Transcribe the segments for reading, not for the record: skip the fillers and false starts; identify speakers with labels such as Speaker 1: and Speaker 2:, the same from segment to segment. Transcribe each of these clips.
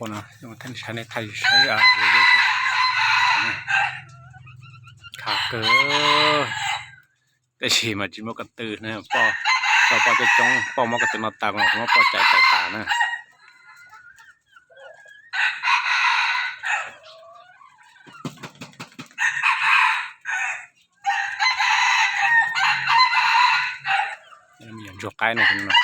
Speaker 1: ปนะท่านใช้ในไทยใช้อะไรเยอะๆขาเกอแต่ชีมาจิมกระตือนะปอจะจ้องปอมกระตือนอตางหรอกว่าปอใจแต่ตานะมีอย่างจกไก่หน่อยคุณนะ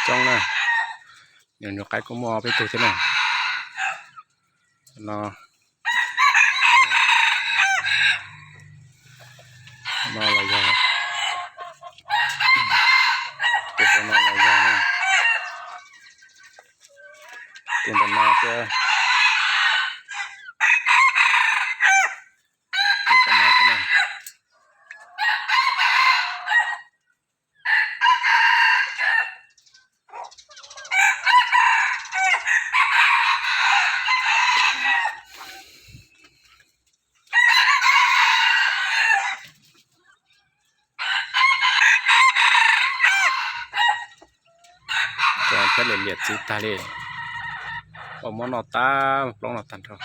Speaker 1: จ้องนะอย่างจกไก่ก็มอไปตัวใช่ไหมรออะไรอย่างตัวคนอะไรอย่างนี้ตัวแต่มาเจอตัวแต่มาใช่ไหมจะแค่เหลียดจีตาเลยผมมอนอตาลองนอตันเถอะ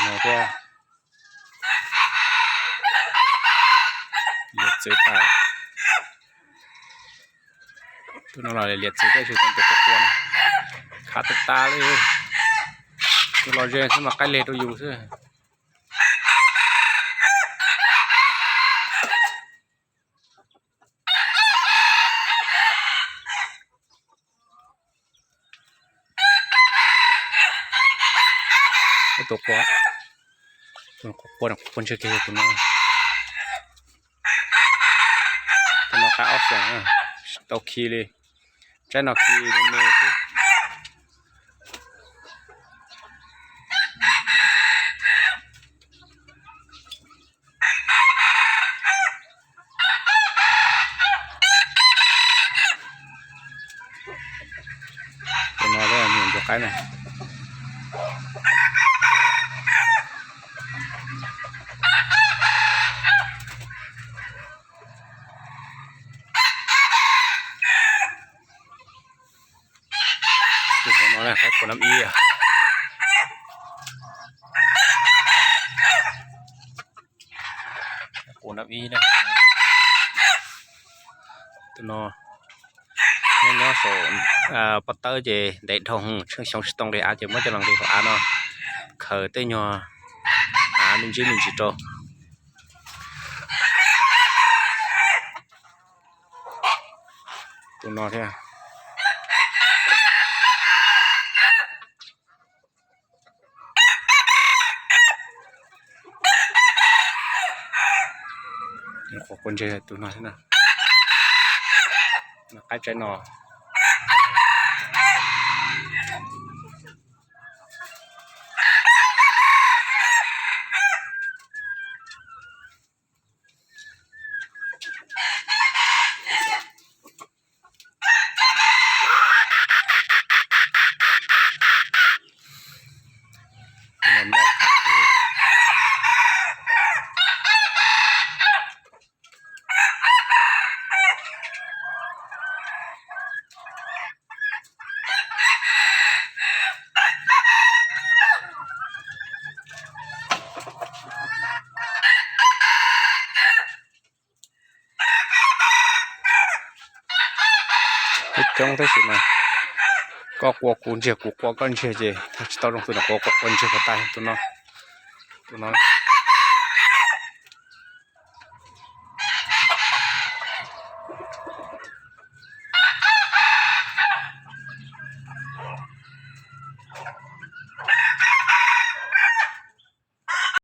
Speaker 1: นะเพื่อเหลียดจีตาตัวน้องเราเหลียดจีได้ช่วยตั้งแต่ตะกวนขาดตาเลยตัวเราเจอสมัครใกล้เลยตัวอยู่ใช่ตัวขวาตัวขวาคนเชื่อเกี่ยวตัวน้องขาออฟเสียงตัวคีเลยใช้นอคีเป็นเมย์คือตัวนอได้เหมือนตัวใครไหมตัวนอได้ครับคนน้ำอีอ่ะคนน้ำอีนะตัวนอnên nó số bắt tới về để thông trong trong đây ăn thì mới cho lòng thì họ ăn nó khởi tới nhỏ mình chỉ cho tụi nó thế có con chơi tụi nó thế nào cái trái nọ trong thế gì mà có cuốn chia con chia gì tao trong tụi nó có cuốn chia vào tay tụi nó